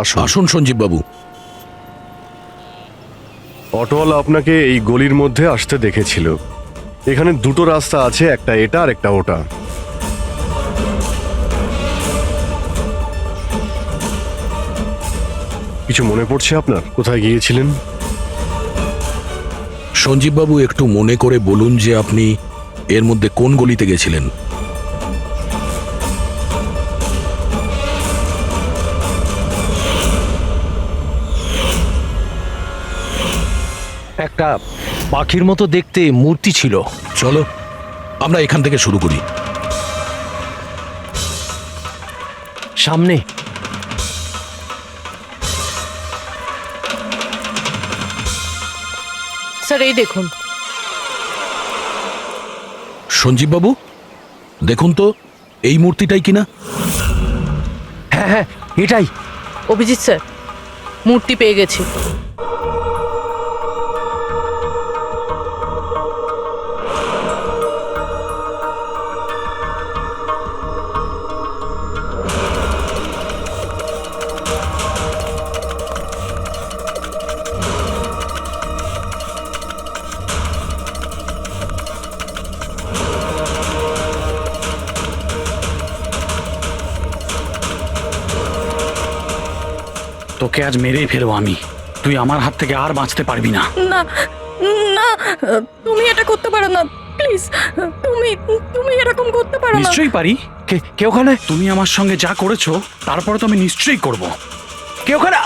আসুন। আসুন সঞ্জীব বাবু। অটোওয়ালা আপনাকে এই গলির মধ্যে আসতে দেখেছিল। এখানে দুটো রাস্তা আছে, একটা এটা আর একটা ওটা। কিছু মনে পড়ছে আপনার? কোথায় গিয়েছিলেন? সঞ্জীব বাবু, একটু মনে করে বলুন যে আপনি এর মধ্যে কোন গলিতে গেছিলেন? একটা পাখির মতো দেখতে মূর্তি ছিল। চলো আমরা এখান থেকে শুরু করি। সামনে স্যার এই দেখুন। সঞ্জীব বাবু দেখুন তো, এই মূর্তিটাই কিনা? হ্যাঁ হ্যাঁ এটাই। অভিজিৎ স্যার, মূর্তি পেয়ে গেছি। তোকে আজ মেরেই ফেলবো আমি। তুই আমার হাত থেকে আর বাঁচতে পারবি না। না না, তুমি এটা করতে পারো না, প্লিজ। তুমি তুমি এরকম করতে পারো না। নিশ্চয়ই পারি। কে ওখানে? তুমি আমার সঙ্গে যা করেছো তারপরে তো আমি নিশ্চয়ই করব। কে ওখানে?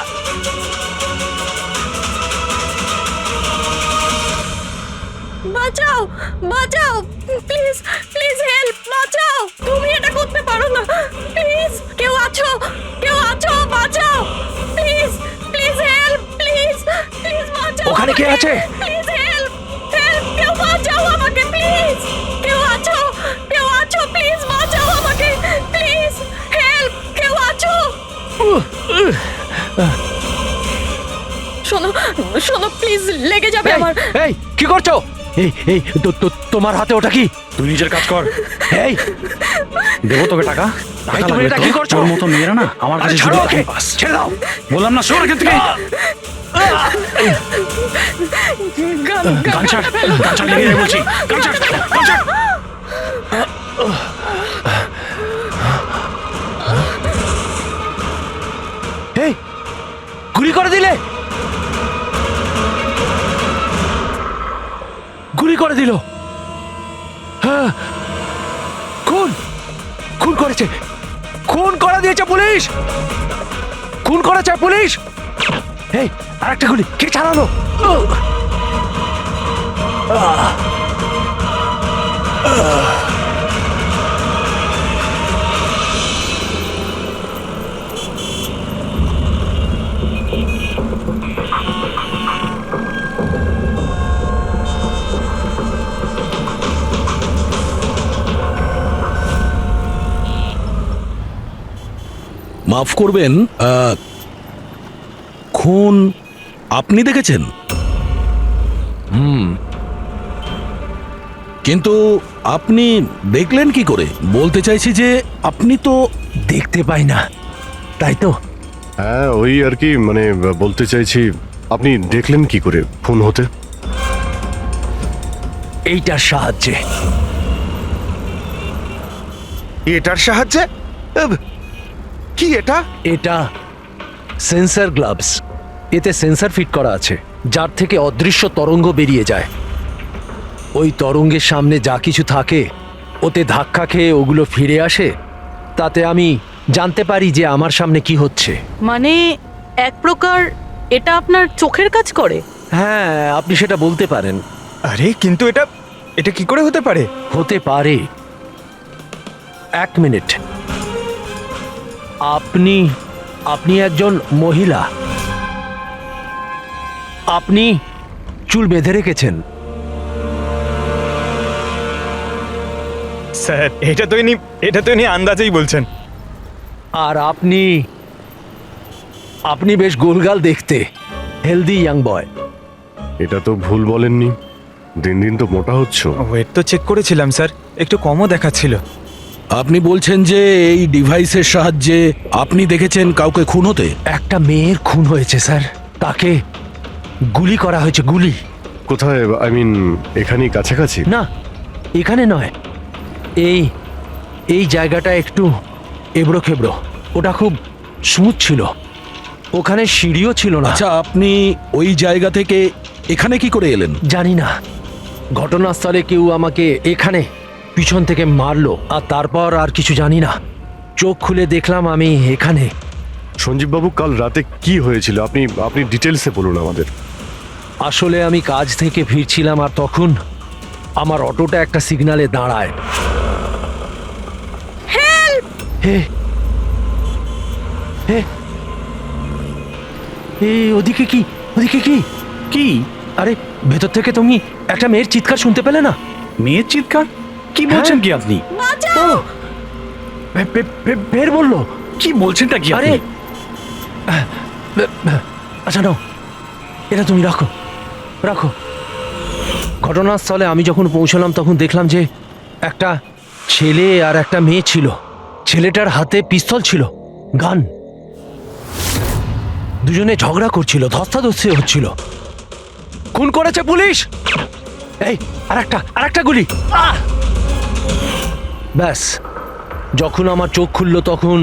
বাঁচাও বাঁচাও, প্লিজ প্লিজ হেল্প, বাঁচাও। তুমি এটা করতে পারো না, প্লিজ। কেউ আছো? কেউ আছো? বাঁচাও, please please help, please please বাঁচাও। ওখানে কে আছে? প্লিজ হেল্প হেল্প, কেউ বাঁচাও আমাকে, প্লিজ। কেউ আছো? কেউ আছো? প্লিজ বাঁচাও আমাকে, প্লিজ হেল্প, কেউ আছো? শোনো শোনো, প্লিজ, লেগে যাবে আমার। এই কি করছো? এই এই তোমার হাতে ওটা কি? তুই নিজের কাজ কর। এই দেবো তোকে টাকা। এই, তুমি এটা কি করছো? তোর মতো মেয়েরা না আমার কাছে ছাড়ো শুধু ওকে, time pass। ছেড়ে দাও। বললাম না, সর এখান থেকে। গান ছাড়, গান ছাড়, লেগে যায় বলছি। গান ছাড়, গান ছাড়। এই গুলি করে দিলে, গুলি করে দিল। হ্যাঁ, খুন খুন করেছে, খুন করে দিয়েছে পুলিশ, খুন করেছে পুলিশ। এই আরেকটা গুলি কে চালালো? মাফ করবেন, খুন আপনি দেখেছেন? কিন্তু আপনি দেখলেন কি করে? বলতে চাইছি যে আপনি তো দেখতে পাই না, তাই তো। হ্যাঁ, ওই আর কি, মানে বলতে চাইছি আপনি দেখলেন কি করে খুন হতে? এইটার সাহায্যে। এটার সাহায্যে? কি এটা? এটা সেন্সর গ্লাভস। এতে সেন্সর ফিট করা আছে, যার থেকে অদৃশ্য তরঙ্গ বেরিয়ে যায়। ওই তরঙ্গের সামনে যা কিছু থাকে ওতে ধাক্কা খেয়ে ওগুলো ফিরে আসে। তাতে আমি জানতে পারি যে আমার সামনে কি হচ্ছে। মানে এক প্রকার এটা আপনার চোখের কাজ করে? হ্যাঁ, আপনি সেটা বলতে পারেন। আরে কিন্তু এটা এটা কি করে হতে পারে? হতে পারে। এক মিনিট, আপনি আপনি একজন মহিলা, আপনি চুল বেঁধে রেখেছেন। স্যার, এটা তো ইনি আন্দাজেই বলছেন। আর আপনি আপনি বেশ গোলগাল দেখতে, হেলদি ইয়াং বয়। এটা তো ভুল বলেননি, দিন দিন তো মোটা হচ্ছ। ওয়েট তো চেক করেছিলাম স্যার, একটু কমও দেখাচ্ছিল। আপনি বলছেন যে এই ডিভাইসের সাহায্যে আপনি দেখেছেন কাউকে খুন হতে? একটা মেয়ের খুন হয়েছে স্যার, তাকে গুলি করা হয়েছে, গুলি। কোথায়? এখানেই কাছাকাছি? না, এখানে নয়, এই এই জায়গাটা একটু এবড়ো খেবড়ো, ওটা খুব স্মুথ ছিল, ওখানে সিঁড়িও ছিল না। আচ্ছা, আপনি ওই জায়গা থেকে এখানে কি করে এলেন? জানি না, ঘটনাস্থলে কেউ আমাকে এখানে পিছন থেকে মারলো, আর তারপর আর কিছু জানি না। চোখ খুলে দেখলাম আমি এখানে। সঞ্জীববাবু, কাল রাতে কি হয়েছিল আপনি ডিটেলসে বলুন আমাদের। আসলে আমি কাজ থেকে ফিরছিলাম, আর তখন আমার অটোটা একটা সিগন্যালে দাঁড়ায়। হে হে ওদিকে কি, ওদিকে কি? কি? আরে ভেতর থেকে তুমি একটা মেয়ের চিৎকার শুনতে পেলে না? মেয়ের চিৎকার? কি বলছেন কি আপনি? ও বের বললো। কি বলছেনটা কি আরে আপনি? আচ্ছা নাও, এটা তুমি রাখো রাখো। ঘটনাস্থলে আমি যখন পৌঁছলাম তখন দেখলাম যে একটা ছেলে আর একটা মেয়ে ছিল। ছেলেটার হাতে পিস্তল ছিল, গান। দুজনে ঝগড়া করছিল, ধস্তাধস্তি হচ্ছিল। খুন করেছে পুলিশ। এই আরেকটা গুলি। ব্যাস, যখন আমার চোখ খুললো তখন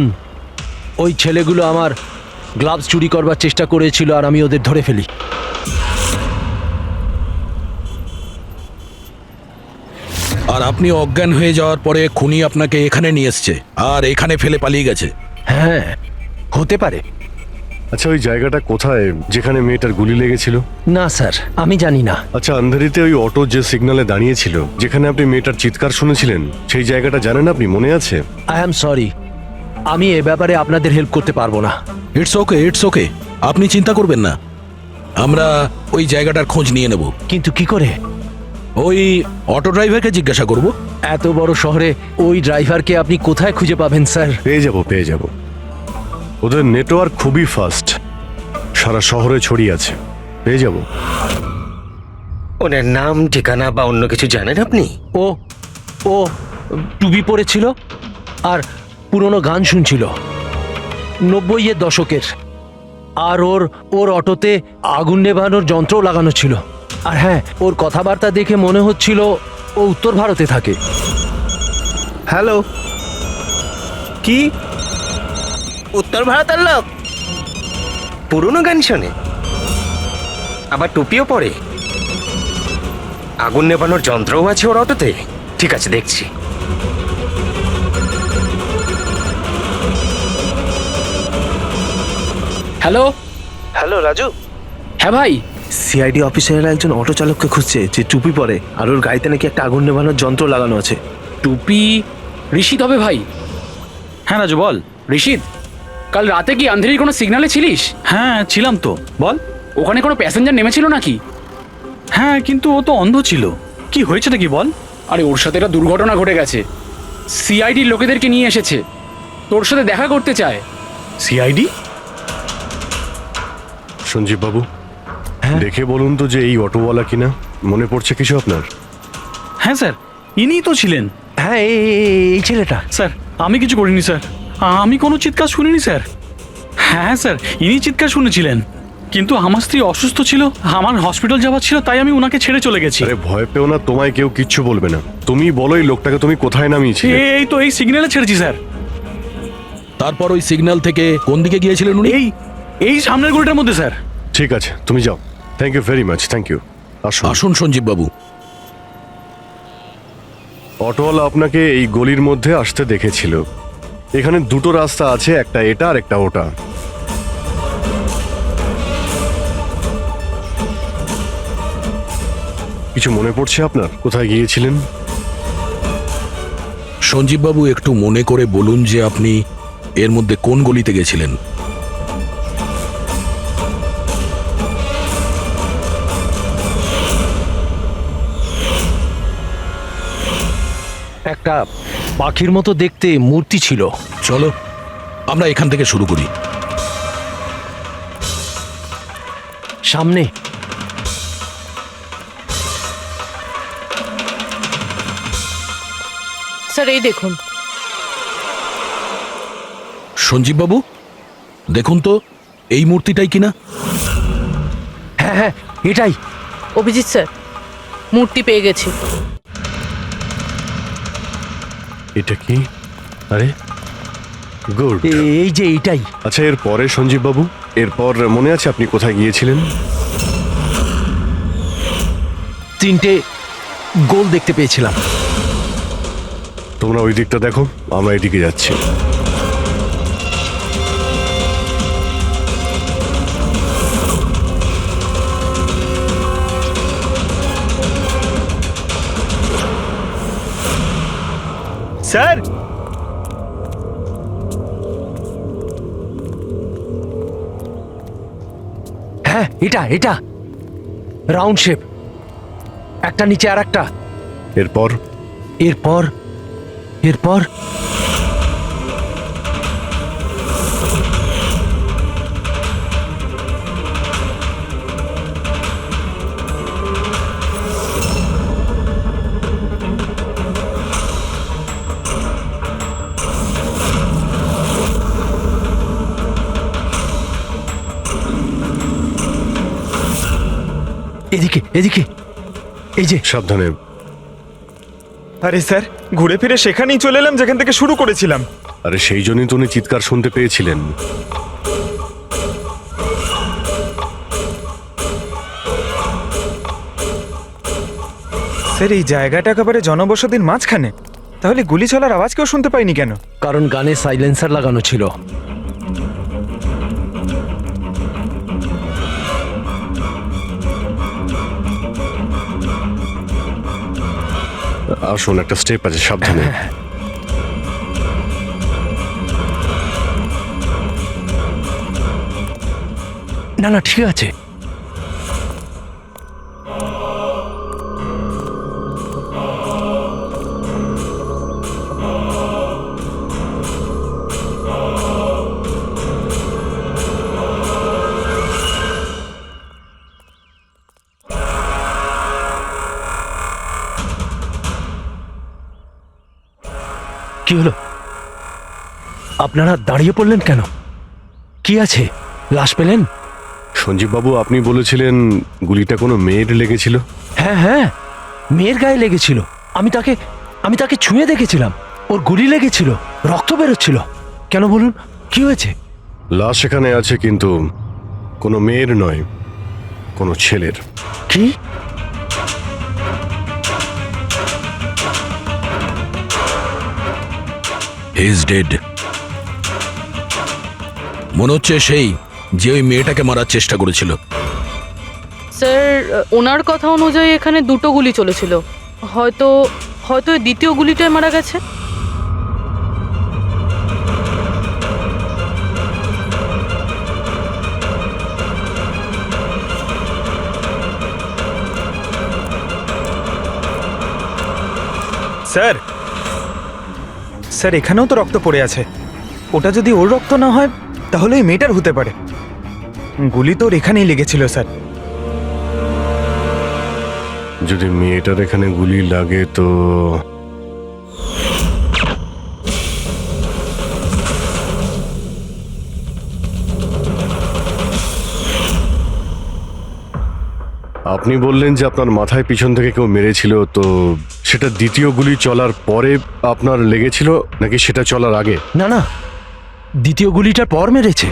ওই ছেলেগুলো আমার গ্লাভস চুরি করবার চেষ্টা করেছিল, আর আমি ওদের ধরে ফেলি। আর আপনি অজ্ঞান হয়ে যাওয়ার পরে খুনি আপনাকে এখানে নিয়ে এসছে আর এখানে ফেলে পালিয়ে গেছে? হ্যাঁ, হতে পারে। আচ্ছা, ওই জায়গাটা কোথায় যেখানে মেয়েটার গুলি লেগেছিল? না স্যার, আমি জানি না। আচ্ছা, আন্ধারিতে ওই অটো যে সিগন্যালে দাঁড়িয়েছিল, যেখানে আপনি মেয়েটার চিৎকার শুনেছিলেন, সেই জায়গাটা জানেন আপনি? মনে আছে? আই অ্যাম সরি, আমি এ ব্যাপারে আপনাদের হেল্প করতে পারবো না। ইটস ওকে, আপনি চিন্তা করবেন না, আমরা ওই জায়গাটার খোঁজ নিয়ে নেব। কিন্তু কি করে? ওই অটো ড্রাইভারকে জিজ্ঞাসা করব। এত বড় শহরে ওই ড্রাইভারকে আপনি কোথায় খুঁজে পাবেন স্যার? পেয়ে যাব। ওদের নেটওয়ার্ক খুবই ফাস্ট, সারা শহরে ছড়িয়ে আছে, পেয়ে যাব। ওনার নাম, ঠিকানা বা অন্য কিছু জানেন আপনি? ও ও টুপি পরেছিল আর পুরনো গান শুনছিল 90-এর দশকের। আর ওর অটোতে আগুন নেভানোর যন্ত্রও লাগানো ছিল। আর হ্যাঁ, ওর কথাবার্তা দেখে মনে হচ্ছিল ও উত্তর ভারতে থাকে। হ্যালো, কি? উত্তর ভারতের লোক? পুরনো গান শোনে, আবার টুপিও পরে, আগুন নেভানোর যন্ত্রও আছে ওর অটোতে। ঠিক আছে, দেখছি। হ্যালো হ্যালো রাজু, হ্যাঁ ভাই। সিআইডি অফিসারেরা একজন অটো চালককে খুঁজছে যে টুপি পরে, আর ওর গাড়িতে নাকি একটা আগুন নেভানোর যন্ত্র লাগানো আছে। টুপি ঋষিদ হবে ভাই। হ্যাঁ রাজু, বল। ঋষিদ, কাল রাতে কি আন্ধেরির কোনো সিগন্যালে ছিলিস? হ্যাঁ ছিলাম তো, বল। ওখানে কোনো প্যাসেঞ্জার নেমেছিল নাকি? হ্যাঁ, কিন্তু ও তো অন্ধ ছিল। কি হয়েছে নাকি বল? আরে ওর সাথে একটা দুর্ঘটনা ঘটে গেছে। সিআইডির লোকেদেরকে নিয়ে এসেছে, তোর সাথে দেখা করতে চায়। সিআইডি? সঞ্জীব বাবু, দেখে বলুন তো যে এই অটোওয়ালা কিনা। মনে পড়ছে কিছু আপনার? হ্যাঁ স্যার, ইনিই তো ছিলেন। হ্যাঁ, এই ছেলেটা। স্যার, আমি কিছু করিনি স্যার, আমি কোনো চিৎকার শুনিনি স্যার। হ্যাঁ স্যার, ইনি চিৎকার শুনেছিলেন, কিন্তু আমার স্ত্রী অসুস্থ ছিল, আমার হসপিটাল যাওয়ার ছিল, তাই আমি ওনাকে ছেড়ে চলে গেছি। আরে ভয় পেও না, তোমায় কেউ কিচ্ছু বলবে না। তুমি বলো এই লোকটাকে তুমি কোথায় নামিয়েছিলে? এই তো এই সিগন্যালে ছেড়েছি স্যার। তারপর ওই সিগন্যাল থেকে কোন দিকে গিয়েছিলেন উনি? এই সামনের গলিটার মধ্যে স্যার। ঠিক আছে, তুমি যাও। Thank you very much, thank you. আসুন সঞ্জীব বাবু। অটোওয়ালা আপনাকে এই গলির মধ্যে আসতে দেখেছিল। এখানে দুটো রাস্তা আছে, একটা এটা আর একটা ওটা। কিছু মনে পড়ছে আপনার কোথায় গিয়েছিলেন? সঞ্জীব বাবু, একটু মনে করে বলুন যে আপনি এর মধ্যে কোন গলিতে গেছিলেন? একটা পাখির মতো দেখতে মূর্তি ছিল। চলো আমরা এখান থেকে শুরু করি। সামনে স্যার, এই দেখুন। সঞ্জীব বাবু, দেখুন তো এই মূর্তিটাই কিনা। হ্যাঁ হ্যাঁ, এটাই। অভিজিৎ স্যার, মূর্তি পেয়ে গেছি। এটা কি? আরে গুড। এই যে এইটাই। আচ্ছা, এর পরে সঞ্জীব বাবু, এরপর মনে আছে আপনি কোথায় গিয়েছিলেন? 3টে গোল দেখতে পেয়েছিলাম। তোমরা ওই দিকটা দেখো, আমরা এদিকে যাচ্ছি। স্যার, হ্যাঁ, এটা এটা রাউন্ড শেপ, একটা নিচে আর একটা। এরপর এরপর এরপর এদিকে এদিকে, এই যে। সাবধানে। আরে স্যার, ঘুরে ফিরে সেখানেই চলে এলাম যেখান থেকে শুরু করেছিলাম। আরে সেই জন্যই তো উনি চিৎকার শুনতে পেয়েছিলেন। স্যার, এই জায়গাটা একেবারে জনবসতির মাঝখানে, তাহলে গুলি চলার আওয়াজ কেউ শুনতে পাইনি কেন? কারণ গানে সাইলেন্সার লাগানো ছিল। আসুন, একটা স্টেপ আছে, সাবধানে। না না, ঠিক আছে। কি হলো? আপনারা দাঁড়িয়ে পড়লেন কেন? কি আছে? লাশ পেলেন? সঞ্জীব বাবু, আপনি বলেছিলেন গুলিটা কোনো মেয়ের লেগেছিল। হ্যাঁ হ্যাঁ, মেয়ের গায়ে লেগেছিল। আমি তাকে ছুঁয়ে দেখেছিলাম। ওর গুলি লেগেছিল, রক্ত বেরোচ্ছিল। কেন বলুন, কি হয়েছে? লাশ এখানে আছে, কিন্তু কোনো মেয়ের নয়, কোনো ছেলের। কি? He is dead. মনে হচ্ছে সেই যে ওই মেয়েটাকে মারার চেষ্টা করেছিল। স্যার, ওনার কথা অনুযায়ী এখানে 2টো গুলি চলেছিল। হয়তো হয়তো এই দ্বিতীয় গুলিটায় মারা গেছে। স্যার, স্যার, এখানেও তো রক্ত পড়ে আছে। ওটা যদি ওর রক্ত না হয় তাহলে ওই মেয়েটার হতে পারে। গুলি তো ওর এখানেই লেগেছিল স্যার। যদি মেয়েটার এখানে গুলি লাগে তো আপনি বললেন যে আপনার মাথায় পিছন থেকে কেউ মেরেছিল, তো সেটা দ্বিতীয় গুলি চলার পরে আপনার লেগেছিল নাকি সেটা চলার আগে? না না, দ্বিতীয় গুলিটার পর মেরেছে।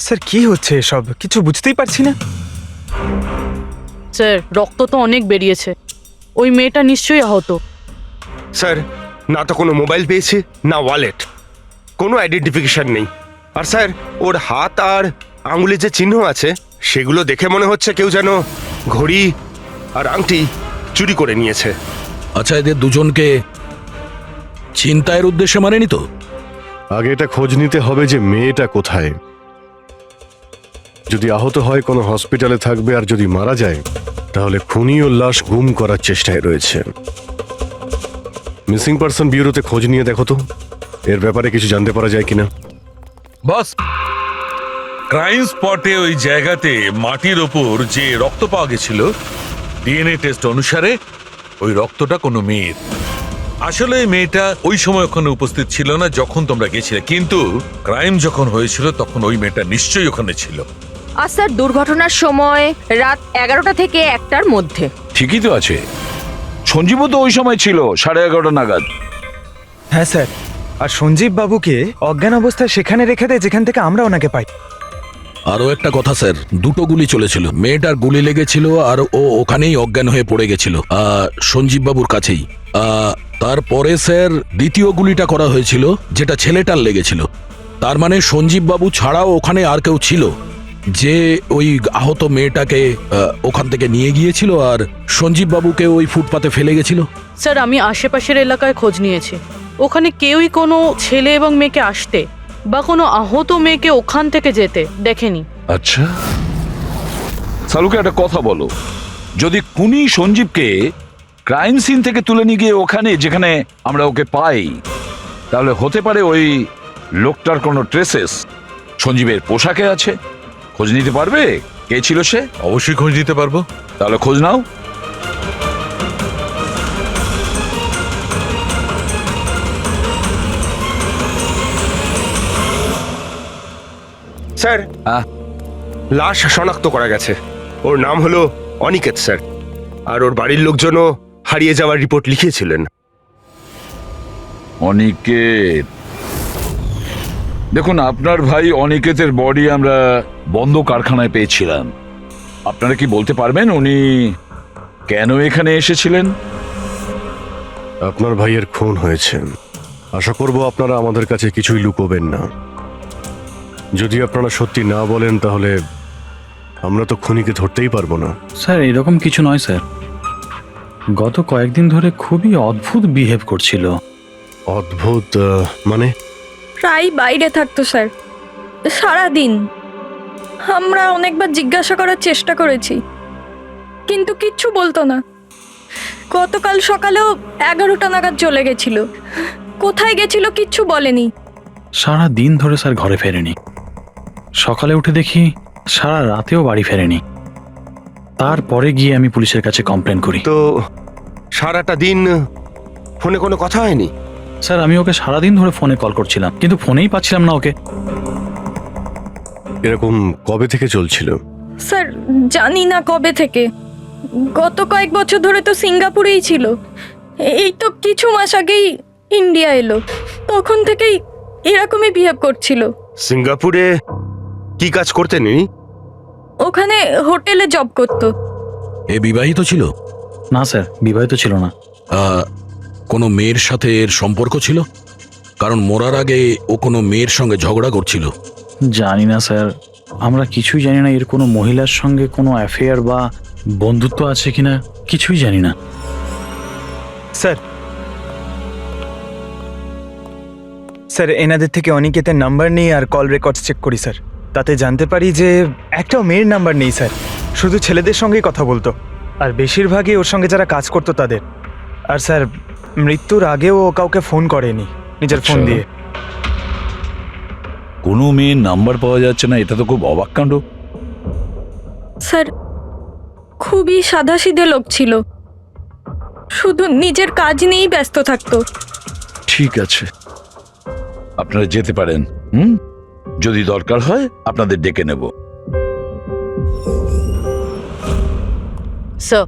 স্যার, কি হচ্ছে এসব? কিছু বুঝতেই পারছি না। স্যার, রক্ত তো অনেক বেরিয়েছে। ওই মেয়েটা নিশ্চয়ই আহত। স্যার, না তো কোনো মোবাইল পেয়েছি, না ওয়ালেট, কোনো আইডেন্টিফিকেশন নেই। আর স্যার, ওর হাত আর আঙুলে যে চিহ্ন আছে সেগুলো দেখে মনে হচ্ছে কেউ যেন ঘড়ি আর আংটি চুরি করে নিয়েছে। আচ্ছা, এদের দুজনকে ছিনতাইয়ের উদ্দেশ্যে মারেনি তো? আগে এটা খোঁজ নিতে হবে যে মেয়েটা কোথায়। যদি আহত হয় কোনো হসপিটালে থাকবে, আর যদি মারা যায় তাহলে খুনি ও লাশ গুম করার চেষ্টায় রয়েছে। মিসিং পার্সন ব্যুরোতে খোঁজ নিয়ে দেখো তো এর ব্যাপারে কিছু জানতে পারা যায় কিনা। বস, ক্রাইম স্পটে ওই জায়গাতে মাটির ওপর যে রক্ত পাওয়া গেছিল, ডিএনএ টেস্ট অনুসারে ওই রক্তটা কোনো মেয়ের। আসলে এই মেয়েটা ওই সময় ওখানে উপস্থিত ছিল না যখন তোমরা গেছিলে, কিন্তু ক্রাইম যখন হয়েছিল তখন ওই মেয়েটা নিশ্চয়ই ওখানে ছিল। আর স্যার দুর্ঘটনার সময় রাত 11টা থেকে 1টার মধ্যে। ঠিকই তো আছে, সঞ্জীবও তো ওই সময় ছিল 11:30 নাগাদ। হ্যাঁ স্যার, আর সঞ্জীব বাবুকে অজ্ঞান অবস্থায় সেখানে রেখে দেয় যেখান থেকে আমরা ওনাকে পাই। আরও একটা কথা স্যার, দুটো গুলি চলেছিল, মেয়েটার গুলি লেগেছিল আর ও ওখানেই অজ্ঞান হয়ে পড়ে গেছিল সঞ্জীব বাবুর কাছেই। তারপরে স্যার দ্বিতীয় গুলিটা করা হয়েছিল যেটা ছেলেটার লেগেছিল। তার মানে সঞ্জীব বাবু ছাড়াও ওখানে আর কেউ ছিল যে ওই আহত মেয়েটাকে ওখান থেকে নিয়ে গিয়েছিল আর সঞ্জীব বাবুকে ওই ফুটপাতে ফেলে গেছিল। স্যার আমি আশেপাশের এলাকায় খোঁজ নিয়েছি, ওখানে কেউই কোনো ছেলে এবং মেয়েকে আসতে বা কোনো আহত মেয়েকে ওখান থেকে যেতে দেখেনি। আচ্ছা সালুকে একটা কথা বলো, যদি খুনি সঞ্জীবকে ক্রাইম সিন থেকে তুলে নিয়ে গিয়ে ওখানে যেখানে আমরা ওকে পাই, তাহলে হতে পারে ওই লোকটার কোনো ট্রেসেস সঞ্জীবের পোশাকে আছে। খোঁজ নিতে পারবে কে ছিল সে? অবশ্যই খোঁজ দিতে পারবো। তাহলে খোঁজ নাও। স্যার, হ্যাঁ? লাশ শনাক্ত করা গেছে। ওর নাম হলো অনিকেত স্যার, আর ওর বাড়ির লোকজনও হারিয়ে যাওয়ার রিপোর্ট লিখিয়েছিলেন। অনিকেত, দেখুন আপনার ভাই অনিকেতের বডি আমরা বন্ধ কারখানায় পেয়েছিলাম। আপনারা কি বলতে পারবেন উনি কেন এখানে এসেছিলেন? আপনার ভাইয়ের খুন হয়েছে, আশা করব আপনারা আমাদের কাছে কিছুই লুকোবেন না। যদি আপনারা সত্যি না বলেন তাহলে আমরা তো খুনিকে ধরতেই পারবো না। স্যার এরকম কিছু নয় স্যার, গত কয়েকদিন ধরে খুবই অদ্ভুত বিহেভ করছিল। অদ্ভুত মানে? প্রায় বাইরে থাকতো স্যার, সারাদিন। আমরা অনেকবার জিজ্ঞাসা করার চেষ্টা করেছি কিন্তু কিচ্ছু বলতো না। গতকাল সকালেও 11টা নাগাদ চলে গেছিল, কোথায় গেছিল কিচ্ছু বলেনি। সারা দিন ধরে স্যার ঘরে ফেরেনি, সকালে উঠে দেখি সারা রাতেও বাড়ি ফেরেনি। তারপরে গিয়ে আমি পুলিশের কাছে কমপ্লেন করি। তো সারাটা দিন ফোনে কোনো কথা হয়নি? স্যার আমি ওকে সারাদিন ধরে ফোনে কল করছিলাম কিন্তু ফোনেই পাচ্ছিলাম না ওকে। এরকম কবে থেকে চলছিল? স্যার জানি না কবে থেকে, গত কয়েক বছর ধরে তো সিঙ্গাপুরেই ছিল। এই তো কিছু মাস আগেই ইন্ডিয়া এলো, তখন থেকেই এরকমই বিহেভ করছিল। সিঙ্গাপুরে কি কাজ করতেন ইনি? ওখানে হোটেলে জব করতো। এ বিবাহিত ছিল? না স্যার বিবাহিত ছিল না। কোনো মেয়ের সাথে এর সম্পর্ক ছিল? কারণ মরার আগে ও কোনো মেয়ের সঙ্গে ঝগড়া করছিল। জানি না স্যার, আমরা কিছুই জানি না এর কোনো মহিলার সঙ্গে কোনো অ্যাফেয়ার বা বন্ধুত্ব আছে কিনা, কিছুই জানি না। স্যার, স্যার এনাদের থেকে অনিকেতের নাম্বার নেই আর কল রেকর্ডস চেক করি স্যার, তাতে জানতে পারি যে একটাও মেয়ের নাম্বার নেই স্যার, শুধু ছেলেদের সঙ্গেই কথা বলতো, আর বেশিরভাগই ওর সঙ্গে যারা কাজ করতো তাদের। আর স্যার মৃত্যুর আগেও ও কাউকে ফোন করেনি নিজের ফোন দিয়ে। কোনো মেয়ের নাম্বার পাওয়া যাচ্ছে না, এটা তো খুব অবাক কাণ্ড। স্যার খুবই সাদাসিধে লোক ছিল, শুধু নিজের কাজ নিয়েই ব্যস্ত থাকতো। ঠিক আছে, আপনারা যেতে পারেন। যদি দরকার হয় আপনাদের ডেকে নেব। স্যার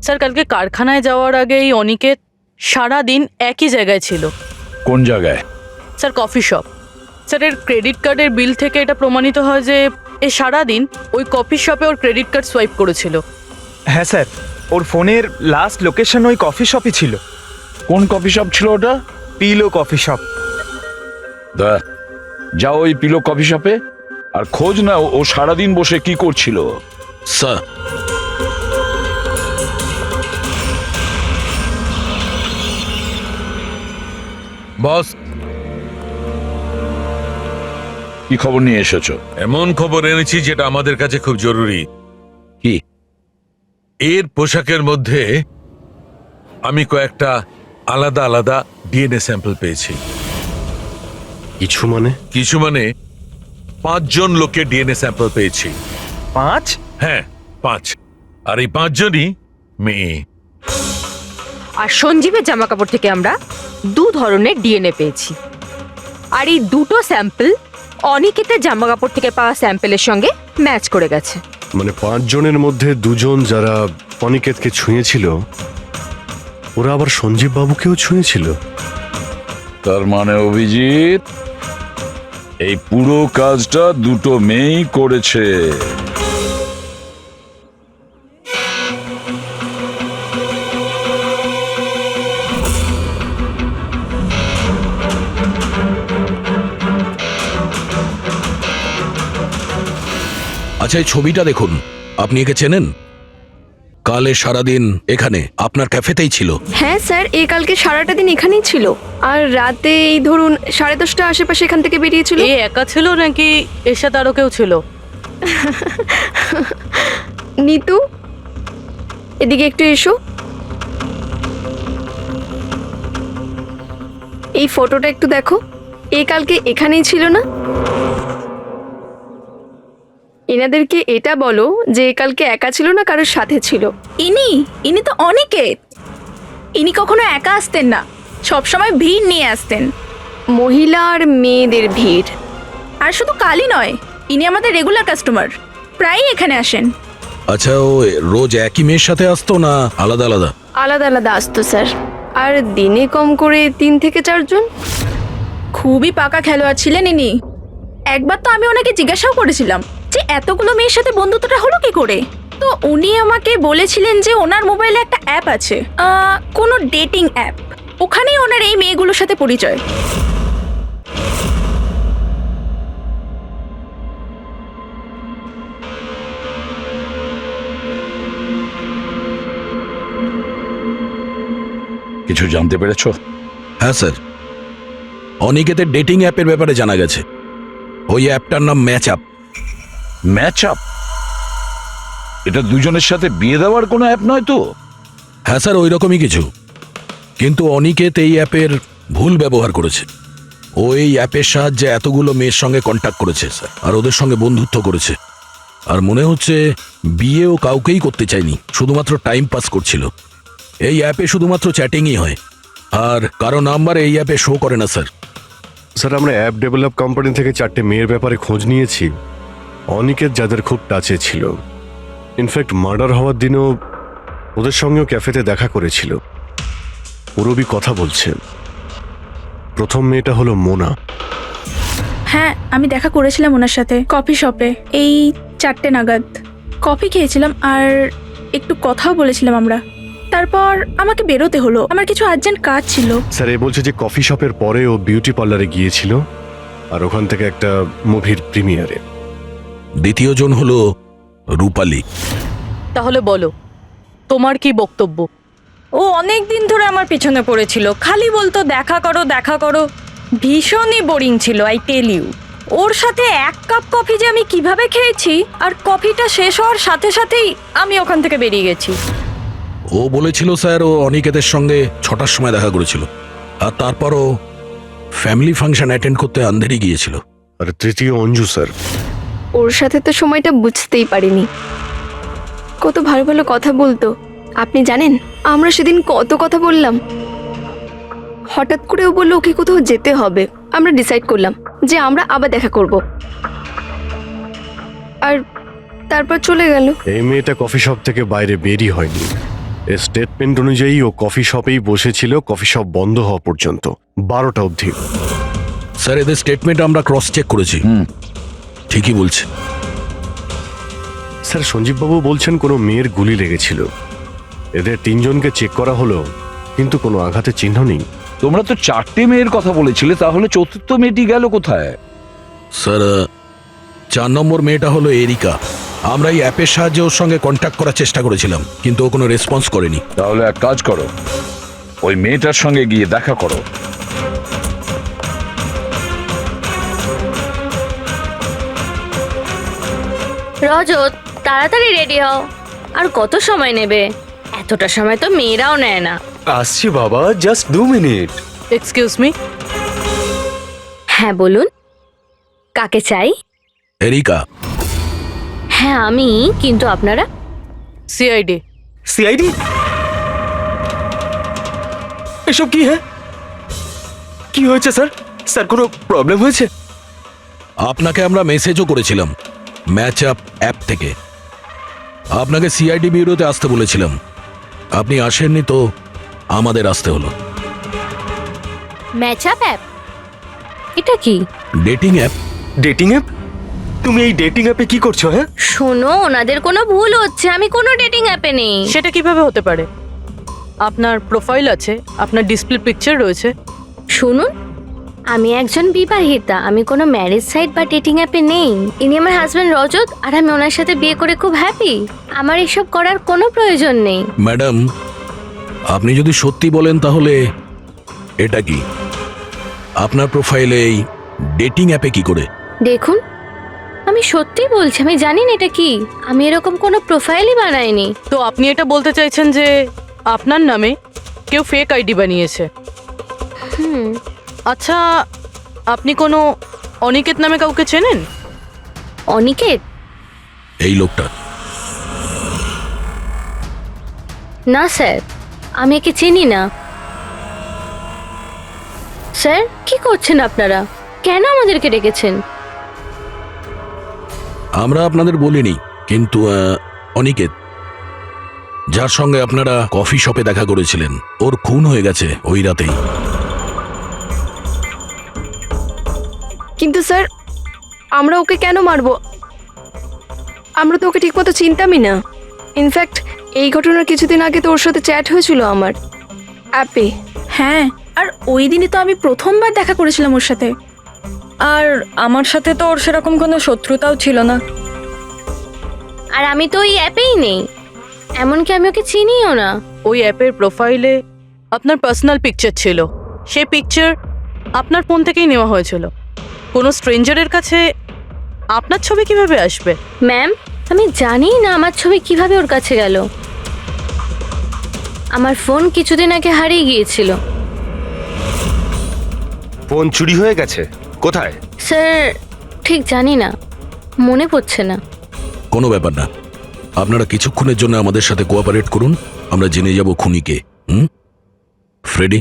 স্যার কালকে কারখানায় যাওয়ার আগে এই অনিকেত সারাদিন একই জায়গায় ছিল। কোন জায়গায়? Sir coffee shop. স্যার এর ক্রেডিট কার্ডের বিল থেকে এটা প্রমাণিত হয় যে এ সারাদিন ওই কফি শপে ওর ক্রেডিট কার্ড সোয়াইপ করেছিল। হ্যাঁ স্যার, ওর ফোনের লাস্ট লোকেশন ওই কফি শপই ছিল। কোন কফি শপ ছিল ওটা? Pillow coffee shop. যাও ওই পিলো কফি শপে আর খোঁজ নাও ও সারাদিন বসে কি করছিল। স্যার বস, কি খবর নিয়ে এসেছো? এমন খবর এনেছি যেটা আমাদের কাছে খুব জরুরি। কি? এর পোশাকের মধ্যে আমি কয়েকটা আলাদা আলাদা ডিএনএ স্যাম্পল পেয়েছি। কিছু মানে? কিছু মানে 5 জন লোকের ডিএনএ স্যাম্পল পেয়েছি। 5? হ্যাঁ 5, আর এই 5 জনই মেয়ে। আর সঞ্জীবের জামা কাপড় থেকে আমরা 2 ধরনের ডিএনএ পেয়েছি। আর এই দুটো স্যাম্পল অনিকেতের জামা কাপড় থেকে পাওয়া স্যাম্পলের সঙ্গে ম্যাচ করে গেছে। মানে 5 জনের মধ্যে 2 জন যারা অনিকেতকে ছুঁয়েছিল ওরা আবার সঞ্জীব বাবুকেও ছুঁয়েছিল। তার মানে অভিজিৎ, এই পুরো কাজটা দুটো মেয়েই করেছে। আচ্ছা, এই ছবিটা দেখুন, আপনি একে চেনেন? কালে সারাদিন এখানে আপনার ক্যাফেতেই ছিল। হ্যাঁ স্যার, এই কালকে সারাটা দিন এখানেই ছিল। আর রাতে এই ধরুন 10:30 আশেপাশে এখান থেকে বেরিয়েছিল। এ একা ছিল নাকি এর সাথে আরো কেউ ছিল? নিতু, এদিকে একটু এসো। এই ফটোটা একটু দেখো, এই কালকে এখানেই ছিল না? এনাদেরকে এটা বলো যে কালকে একা ছিল না, কারোর সাথে ছিল। ইনি তো অনিকেত। ইনি কখনো একা আসতেন না, সবসময় ভিড় নিয়ে আসতেন। মহিলা আর মেয়েদের ভিড়। আর শুধু কালই নয়, ইনি আমাদের রেগুলার কাস্টমার, প্রায়ই এখানে আসেন। আচ্ছা, ও রোজ একই মেয়ের সাথে আসতো না আলাদা আলাদা? আলাদা আলাদা আসতো স্যার, আর দিনে কম করে 3 থেকে 4 জন। খুবই পাকা খেলোয়াড় ছিলেন ইনি। একবার তো আমি ওনাকে জিজ্ঞাসাও করেছিলাম যে এতগুলো মেয়ের সাথে বন্ধুত্বটা হলো কি করে। তো উনি আমাকে বলেছিলেন যে ওনার মোবাইলে একটা অ্যাপ আছে, কোনো ডেটিং অ্যাপ, ওখানেই ওনার এই মেয়েগুলোর সাথে পরিচয়। কিছু জানতে পেরেছো? হ্যাঁ স্যার, অনিকেতের ডেটিং অ্যাপের ব্যাপারে জানা গেছে। ওই অ্যাপটার নাম ম্যাচ আপ। Match up? এটা দুজনের সাথে বিয়ে দেওয়ার কোনো অ্যাপ নয় তো? হ্যাঁ স্যার, ওই রকমই কিছু। কিন্তু অনিকেত এই অ্যাপের ভুল ব্যবহার করেছে। ও এই অ্যাপের সাহায্যে এতগুলো মেয়ের সঙ্গে কন্ট্যাক্ট করেছে স্যার, আর ওদের সঙ্গে বন্ধুত্ব করেছে। আর মনে হচ্ছে বিয়েও কাউকেই করতে চায়নি, শুধুমাত্র টাইম পাস করছিল। এই অ্যাপে শুধুমাত্র চ্যাটিংই হয়, আর কারো নাম্বার এই অ্যাপে শো করে না স্যার। স্যার, আমরা অ্যাপ ডেভেলপ কোম্পানি থেকে 4টে মেয়ের ব্যাপারে খোঁজ নিয়েছি, অনিকেত যাদের খুব টাচে ছিল। ইনফ্যাক্ট মার্ডার হওয়ার দিনও ওদের সঙ্গেও ক্যাফেতে দেখা করেছিল। পুরবি কথা বলছে। প্রথম মেয়েটা হলো মোনা। হ্যাঁ, আমি দেখা করেছিলাম ওনার সাথে কফি শপে এই 4টে নাগাদ। কফি খেয়েছিলাম আর একটু কথাও বলেছিলাম আমরা। তারপর আমাকে বেরোতে হলো, আমার কিছু আর্জেন্ট কাজ ছিল। স্যার, এ বলছে যে কফি শপের পরে ও বিউটি পার্লারে গিয়েছিল, আর ওখান থেকে একটা মুভির প্রিমিয়ারে। দ্বিতীয় জন হলো রূপালী। তাহলে বলো, তোমার কি বক্তব্য? ও অনেক দিন ধরে আমার পেছনে পড়েছিল, খালি বলতো দেখা করো দেখা করো। ভীষণই বোরিং ছিল, আই টেল ইউ। ওর সাথে 1 কাপ কফি যে আমি কিভাবে খেয়েছি, আর কফিটা শেষ হওয়ার সাথে সাথেই আমি ওখান থেকে বেরিয়ে গেছি। ও বলেছিল স্যার ও অনিকেতের সঙ্গে 6টার সময় দেখা করেছিল, আর তারপরও ফ্যামিলি ফাংশন অ্যাটেন্ড করতে আন্ধেরি গিয়েছিল। আর তৃতীয় অঞ্জু স্যার। ওর সাথে তো সময়টা বুঝতেই পারিনি। কত ভালো ভালো কথা বলতো, আপনি জানেন আমরা সেদিন কত কথা বললাম। হঠাৎ করে ও বললো ওকে কোথাও যেতে হবে। আমরা ডিসাইড করলাম যে আমরা আবার দেখা করব, আর তারপর চলে গেল। এই মেয়েটা কফি শপ থেকে বাইরে বেরই হয়নি। এই স্টেটমেন্ট অনুযায়ী ও কফি শপেই বসেছিল কফি শপ বন্ধ হওয়া পর্যন্ত, 12টা অবধি। স্যার, এদের স্টেটমেন্ট আমরা ক্রস চেক করেছি, ঠিকই বলছে। স্যার, সঞ্জীববাবু বলছেন কোনো মেয়ের গুলি লেগেছিল। এদের 3 জনকে চেক করা হলো, কিন্তু কোনো আঘাতের চিহ্ন নেই। তোমরা তো 4টে মেয়ের কথা বলেছিলে, তাহলে চতুর্থ মেয়েটি গেল কোথায়? স্যার, 4 নম্বর মেয়েটা হলো এরিকা। আমরা এই অ্যাপের সাহায্যে ওর সঙ্গে কন্ট্যাক্ট করার চেষ্টা করেছিলাম, কিন্তু ও কোনো রেসপন্স করেনি। তাহলে এক কাজ করো, ওই মেয়েটার সঙ্গে গিয়ে দেখা করো। রজত, তাড়াতাড়ি রেডি হও। আর কত সময় নেবে? এতটা সময় তো মেয়েরাও নেয় না। আসছি বাবা, জাস্ট 2 মিনিট। Excuse me. হ্যাঁ বলুন, কাকে চাই? এরিকা। হ্যাঁ আমি, কিন্তু আপনারা? সিআইডি। সিআইডি? এসব কি? হ্যাঁ, কি হয়েছে স্যার? স্যার কোনো প্রবলেম হয়েছে? আপনাকে আমরা মেসেজও করেছিলাম ম্যাচ আপ অ্যাপ থেকে। আপনাকে সিআইডি ব্যুরোতে আসতে বলেছিলাম, আপনি আসেননি তো আমাদের আসতে হলো। ম্যাচ আপ অ্যাপ এটা কি? Dating app. Dating app? তুমি এই ডেটিং অ্যাপে কি করছো? হ্যাঁ, শোনো, ওনাদের কোনো ভুল হচ্ছে, আমি কোনো ডেটিং অ্যাপে নেই। সেটা কিভাবে হতে পারে? আপনার প্রোফাইল আছে, আপনার ডিসপ্লে পিকচার রয়েছে। শুনুন, আমি একজন বিবাহিতা, আমি কোনো ম্যারেজ সাইট বা ডেটিং অ্যাপে নেই। ইনি আমার হাজব্যান্ড রজত, আর আমি ওনার সাথে বিয়ে করে খুব হ্যাপি। আমার এসব করার কোনো প্রয়োজন নেই। ম্যাডাম, আপনি যদি সত্যি বলেন তাহলে এটা কি? আপনার প্রোফাইলে এই ডেটিং অ্যাপে কি করে? দেখুন, আমি সত্যি বলছি, আমি জানি না এটা কি। আমি এরকম কোনো প্রোফাইলই বানাইনি। তো আপনি এটা বলতে চাইছেন যে আপনার নামে কেউ ফেক আইডি বানিয়েছে? আচ্ছা, আপনি কোনো অনিকেত নামে কাউকে চেনেন? অনিকেত? এই লোকটা? না স্যার, আমি একে চিনি না। স্যার, কি করছেন আপনারা? কেন আমাদেরকে ডেকেছেন? আমরা আপনাদের বলিনি, কিন্তু অনিকেত, যার সঙ্গে আপনারা কফি শপে দেখা করেছিলেন, ওর খুন হয়ে গেছে ওই রাতেই। কিন্তু স্যার, আমরা ওকে কেন মারবো? আমরা তো ওকে ঠিকমতো চিনতামই না। ইনফ্যাক্ট এই ঘটনার কিছুদিন আগে তো ওর সাথে চ্যাট হয়েছিল আমার অ্যাপে। হ্যাঁ, আর ওই দিনই তো আমি প্রথমবার দেখা করেছিলাম ওর সাথে। আর আমার সাথে তো ওর সেরকম কোনো শত্রুতাও ছিল না। আর আমি তো ওই অ্যাপেই নেই, এমনকি আমি ওকে চিনিও না। ওই অ্যাপের প্রোফাইলে আপনার পার্সোনাল পিকচার ছিল, সেই পিকচার আপনার ফোন থেকেই নেওয়া হয়েছিল। কোনো স্ট্রেঞ্জারের কাছে আপনার ছবি কিভাবে আসবে? ম্যাম, আমি জানি না আমার ছবি কিভাবে ওর কাছে গেল। আমার ফোন কিছুদিন আগে হারিয়ে গিয়েছিল। ফোন চুরি হয়ে গেছে? কোথায়? স্যার, ঠিক জানি না, মনে পড়ছে না। কোনো ব্যাপার না, আপনারা কিছুক্ষণের জন্য আমাদের সাথে কোঅপারেট করুন, আমরা জেনে যাব খুনিকে। ফ্রেডি?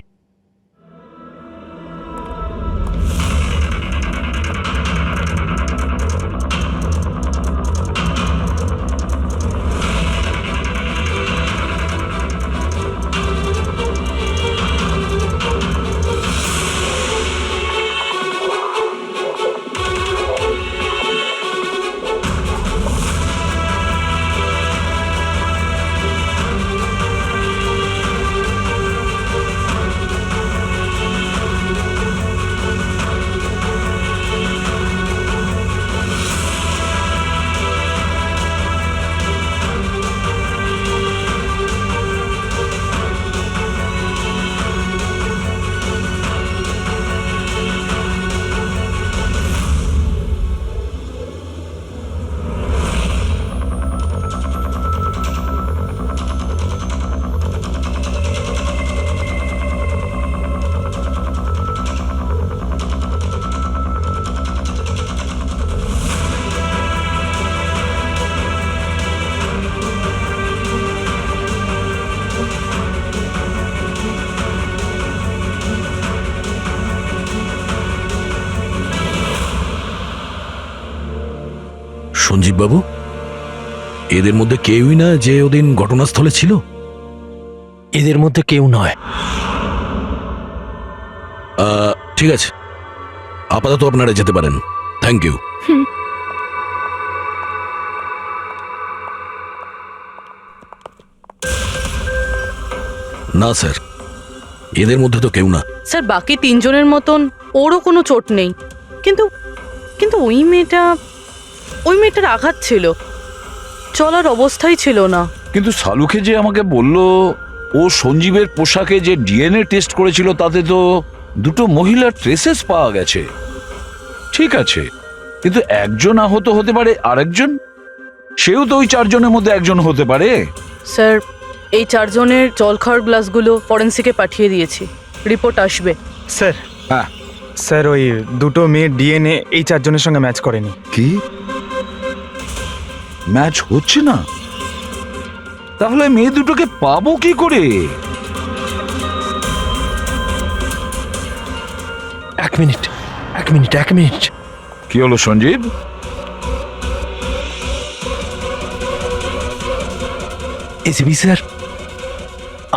সঞ্জীব বাবু, এদের মধ্যে কেউই না যে ওদিন ঘটনাস্থলে ছিল? এদের মধ্যে কেউ নয়। ঠিক আছে, আপাতত আপনারা যেতে পারেন। Thank you. না স্যার, এদের মধ্যে তো কেউ না। স্যার, বাকি তিনজনের মতন ওরও কোনো চোট নেই, কিন্তু কিন্তু ওই মেয়েটার আঘাত ছিল, চলার অবস্থাই ছিল না। কিন্তু সালুকে যে আমাকে বলল ও সঞ্জীবের পোশাকে যে ডিএনএ টেস্ট করেছিল তাতে তো দুটো মহিলার ট্রেসেস পাওয়া গেছে। ঠিক আছে, কিন্তু একজন আহত হতে পারে, আরেকজন সেও তো ওই চারজনের মধ্যে একজন হতে পারে। স্যার, এই চারজনের জল খাওয়ার গ্লাসগুলো ফরেন্সিকে পাঠিয়ে দিয়েছি, রিপোর্ট আসবে। স্যার, হ্যাঁ স্যার, ওই দুটো মেয়ের ডিএনএ এই চারজনের সঙ্গে ম্যাচ করেনি। কি ম্যাচ হচ্ছে না? তাহলে মেয়ে দুটোকে পাবো কি করে? মিনিট। কি হলো সঞ্জীব? এসিবি স্যার,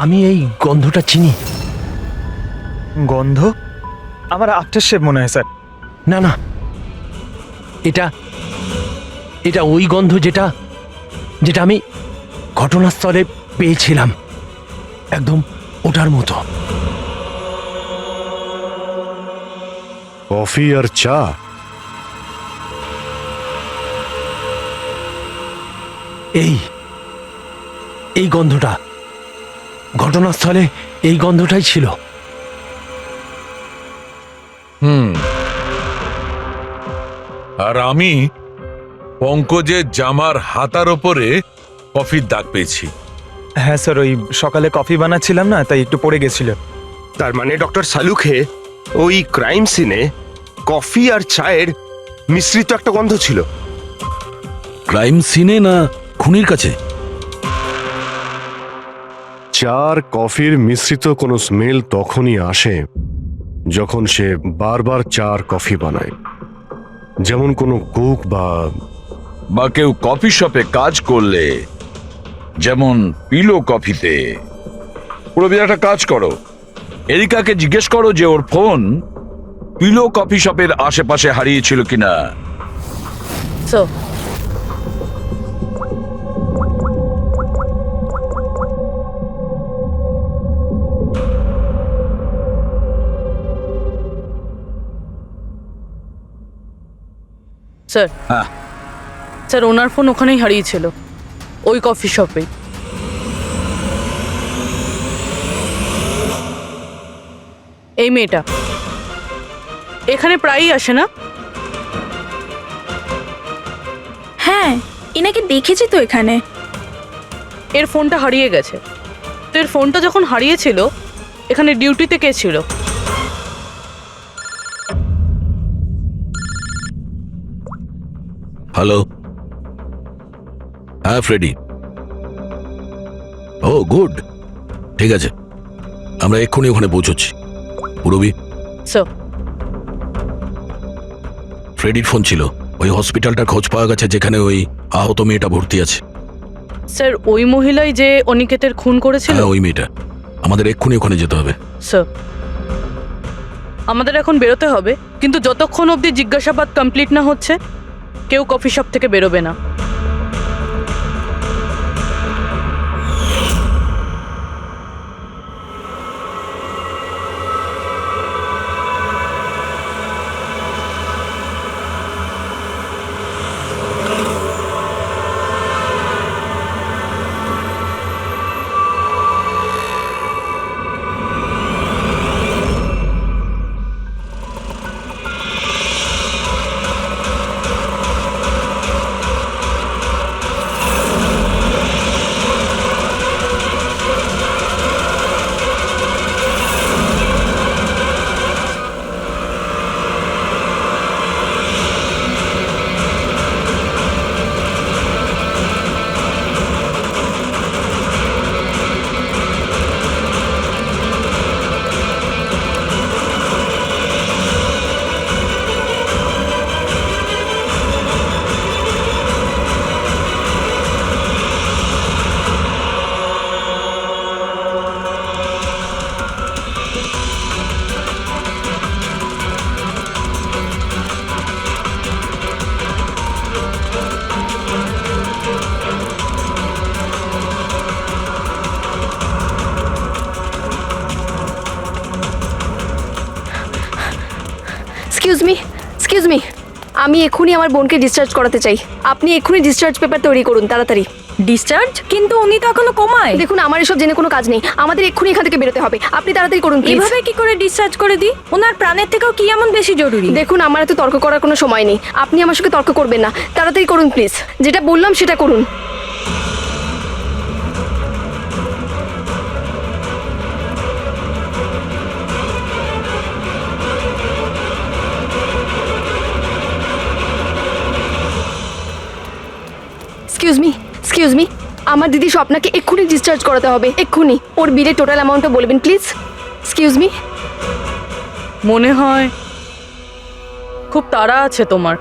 আমি এই গন্ধটা চিনি। গন্ধ? আমার আফটার শেভ মনে হয় স্যার। না না, এটা ওই গন্ধ যেটা আমি ঘটনাস্থলে পেয়েছিলাম, একদম ওটার মতো। কফি আর চা? এই গন্ধটা ঘটনাস্থলে, এই গন্ধটাই ছিল। আর আমি পঙ্কজের জামার হাতার ওপরে কফির দাগ পেয়েছি। হ্যাঁ স্যার, ওই সকালে কফি বানাচ্ছিলাম না, তাই একটু পড়ে গেছিল। তার মানে ডক্টর সালুখে ওই ক্রাইম সিনে কফি আর চায়ের মিশ্রিত একটা গন্ধ ছিল। ক্রাইম সিনে না খুনির কাছে? চা আর কফির মিশ্রিত কোনো স্মেল তখনই আসে যখন সে বারবার চা আর কফি বানায়, যেমন কোনো কুক বা কেউ কফি শপে কাজ করলে, যেমন পিলো কফিতে। পুরো একটা কাজ করো, এরিকাকে জিজ্ঞেস করো যে ওর ফোন পিলো কফি শপের আশেপাশে হারিয়েছিল কিনা। সো স্যার, স্যার ওনার ফোন ওখানেই হারিয়েছিল, ওই কফি শপে। এই মেয়েটা এখানে প্রায়ই আসে না? হ্যাঁ, এনাকে দেখেছি তো এখানে। এর ফোনটা হারিয়ে গেছে, তো এর ফোনটা যখন হারিয়েছিল এখানে ডিউটিতে কে ছিল? হ্যালো, হ্যাঁ ফ্রেডি। ও গুড, ঠিক আছে, আমরা এক্ষুনি ওখানে পৌঁছচ্ছি। পুরবি, স্যার ফ্রেডির ফোন ছিল, ওই হসপিটালটার খোঁজ পাওয়া গেছে যেখানে ওই আহত মেয়েটা ভর্তি আছে। স্যার ওই মহিলাই যে অনিকেতের খুন করেছিল? হ্যাঁ, ওই মেয়েটা। আমাদের এক্ষুনি ওখানে যেতে হবে। স্যার আমাদের এখন বেরোতে হবে, কিন্তু যতক্ষণ অবধি জিজ্ঞাসাবাদ কমপ্লিট না হচ্ছে কেউ কফি শপ থেকে বেরোবে না। এক্সকিউজ মি, আমি এক্ষুনি আমার বোনকে ডিসচার্জ করাতে চাই। আপনি এক্ষুনি ডিসচার্জ পেপার তৈরি করুন, তাড়াতাড়ি। ডিসচার্জ? কিন্তু উনি তো এখনো কোমায়। দেখুন, আমার এসব জেনে কোনো কাজ নেই, আমাদের এক্ষুনি এখান থেকে বেরোতে হবে। আপনি তাড়াতাড়ি করুন প্লিজ। এভাবে কি করে ডিসচার্জ করে দিই? ওনার প্রাণের থেকেও কি এমন বেশি জরুরি? দেখুন, আমার এত তর্ক করার কোনো সময় নেই, আপনি আমার সঙ্গে তর্ক করবেন না। তাড়াতাড়ি করুন প্লিজ, যেটা বললাম সেটা করুন। এক্সকিউজ মি, আমার দিদি স্বপ্নাকে এক্ষুনি ডিসচার্জ করাতে হবে, এক্ষুনি। ওর বিলের টোটাল অ্যামাউন্টটা বলবেন প্লিজ। Excuse me. মনে হয় খুব তাড়া আছে তোমার।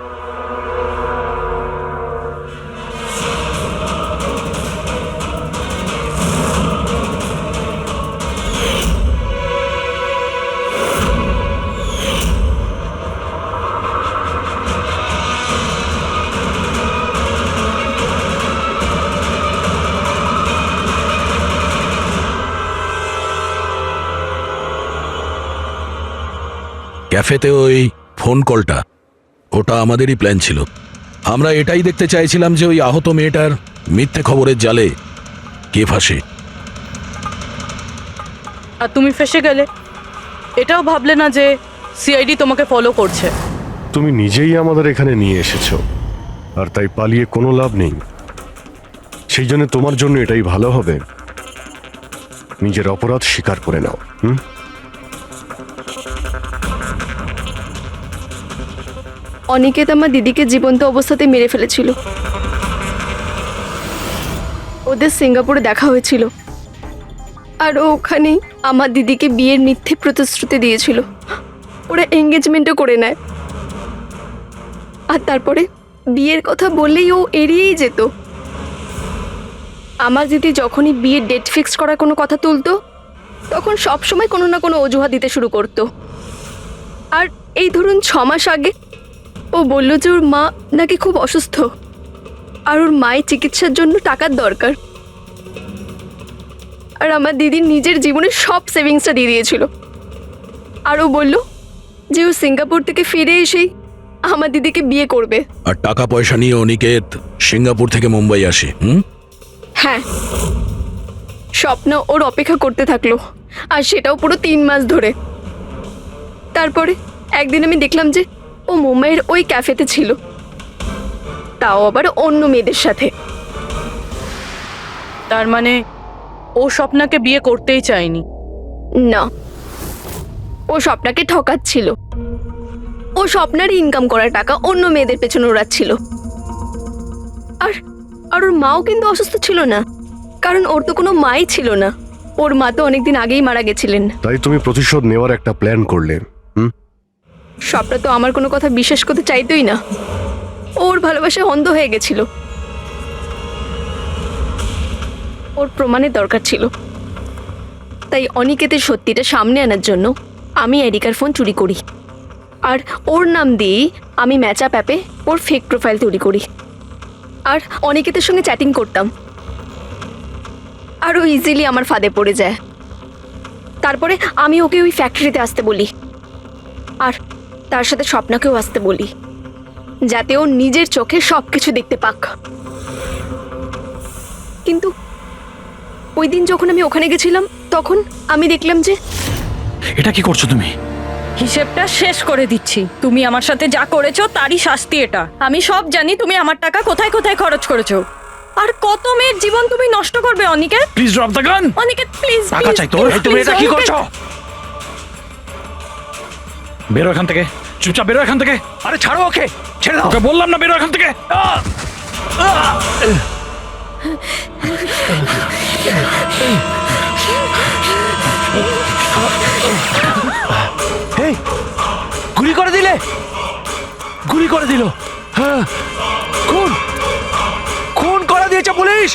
ক্যাফেতে ওই ফোন কলটা, ওটা আমাদেরই প্ল্যান ছিল। আমরা এটাই দেখতে চাইছিলাম যে ওই আহত মেয়েটার মিথ্যে খবরের জালে কে ফাঁসে। আর তুমি ফেসে গেলে। এটাও ভাবলে না যে সিআইডি তোমাকে ফলো করছে? তুমি নিজেই আমাদের এখানে নিয়ে এসেছো, আর তাই পালিয়ে কোনো লাভ নেই। সেই জন্য তোমার জন্য এটাই ভালো হবে, নিজের অপরাধ স্বীকার করে নাও। অনিকেত আমার দিদিকে জীবন্ত অবস্থাতে মেরে ফেলেছিল। ওদের সিঙ্গাপুরে দেখা হয়েছিল, আর ও ওখানেই আমার দিদিকে বিয়ের মিথ্যে প্রতিশ্রুতি দিয়েছিল। ওরা এঙ্গেজমেন্টও করে নেয়, আর তারপরে বিয়ের কথা বললেই ও এড়িয়েই যেত। আমার দিদি যখনই বিয়ের ডেট ফিক্স করার কোনো কথা তুলতো, তখন সবসময় কোনো না কোনো অজুহাত দিতে শুরু করতো। আর এই ধরুন 6 মাস আগে ও বলল যে ওর মা নাকি খুব অসুস্থ, আর ওর মায়ের চিকিৎসার জন্য টাকার দরকার। আর আমার দিদির নিজের জীবনের সব সেভিংসটা দিয়ে দিয়েছিল। আর ও বলল যে ও সিঙ্গাপুর থেকে ফিরে এসেই আমার দিদিকে বিয়ে করবে। আর টাকা পয়সা নিয়ে অনিকেত সিঙ্গাপুর থেকে মুম্বাই আসে। হ্যাঁ, স্বপ্ন ওর অপেক্ষা করতে থাকলো, আর সেটাও পুরো 3 মাস ধরে। তারপরে একদিন আমি দেখলাম যে ও মুম্বাইয়ের ওই ক্যাফেতে ছিল, তাও আবার অন্য মেয়েদের সাথে। তার মানে ও স্বপ্নাকে বিয়ে করতেই চায়নি? না, ও স্বপ্নাকে ঠকাচ্ছিল। ও স্বপ্নার ইনকাম করা টাকা অন্য মেয়েদের পেছনে ওড়াচ্ছিল। আর আর ওর মাও কিন্তু অসুস্থ ছিল না, কারণ ওর তো কোনো মাই ছিল না। ওর মা তো অনেকদিন আগেই মারা গেছিলেন। তাই তুমি প্রতিশোধ নেওয়ার একটা প্ল্যান করলে। স্বপ্না তো আমার কোনো কথা বিশ্বাস করতে চাইতোই না। ওর ভালোবাসা অন্ধ হয়ে গেছিল। ওর প্রমাণের দরকার ছিল। তাই অনিকেতের সত্যিটা সামনে আনার জন্য আমি এরিকার ফোন চুরি করি, আর ওর নাম দিয়েই আমি ম্যাচআপ অ্যাপে ওর ফেক প্রোফাইল তৈরি করি, আর অনিকেতের সঙ্গে চ্যাটিং করতাম। আর ও ইজিলি আমার ফাঁদে পড়ে যায়। তারপরে আমি ওকে ওই ফ্যাক্টরিতে আসতে বলি, আর তার সাথে স্বপ্নাকেও আসতে বলি, যাতে ও নিজের চোখে সব কিছু দেখতে পাক। কিন্তু ওই দিন যখন আমি ওখানে গেছিলাম, তখন আমি দেখলাম যে... এটা কি করছো তুমি? হিসেবটা শেষ করে দিচ্ছি। তুমি আমার সাথে যা করেছো তারই শাস্তি এটা। আমি সব জানি তুমি আমার টাকা কোথায় কোথায় খরচ করেছো, আর কত মেয়ের জীবন তুমি নষ্ট করবে। Aniket, please drop the gun. Aniket please, টাকা চাই তোর? তুমি এটা কি করছো? বেরো এখান থেকে, চুপচাপ বেরো এখান থেকে। আরে ছাড়ো ওকে, ছেড়ে দাও। ওকে বললাম না বেরো এখান থেকে। এই, গুলি করে দিলে? গুলি করে দিল? হ্যাঁ, খুন খুন করে দিয়েছে পুলিশ।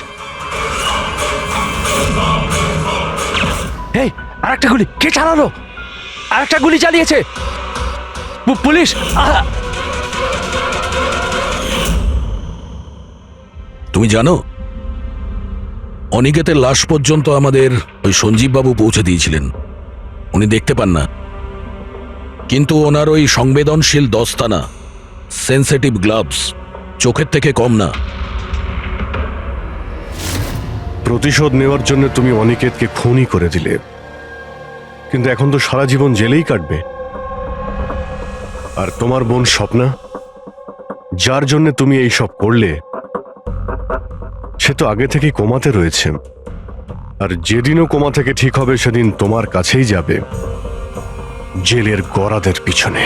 এই, আরেকটা গুলি কে চালালো? আরেকটা গুলি চালিয়েছে পুলিশ। তুমি জানো, অনিকেতের লাশ পর্যন্ত আমাদের ওই সঞ্জীব বাবু পৌঁছে দিয়েছিলেন। উনি দেখতে পান না, কিন্তু ওনার ওই সংবেদনশীল দস্তানা, সেন্সিটিভ গ্লাভস চোখের থেকে কম না। প্রতিশোধ নেওয়ার জন্য তুমি অনিকেতকে খুনই করে দিলে, কিন্তু এখন তো সারা জীবন জেলেই কাটবে। আর তোমার বোন স্বপ্না, যার জন্য তুমি এই সব করলে, সে তো আগে থেকেই কোমাতে রয়েছে। আর যেদিনও কোমা থেকে ঠিক হবে, সেদিন তোমার কাছেই যাবে, জেলের গরাদের পিছনে।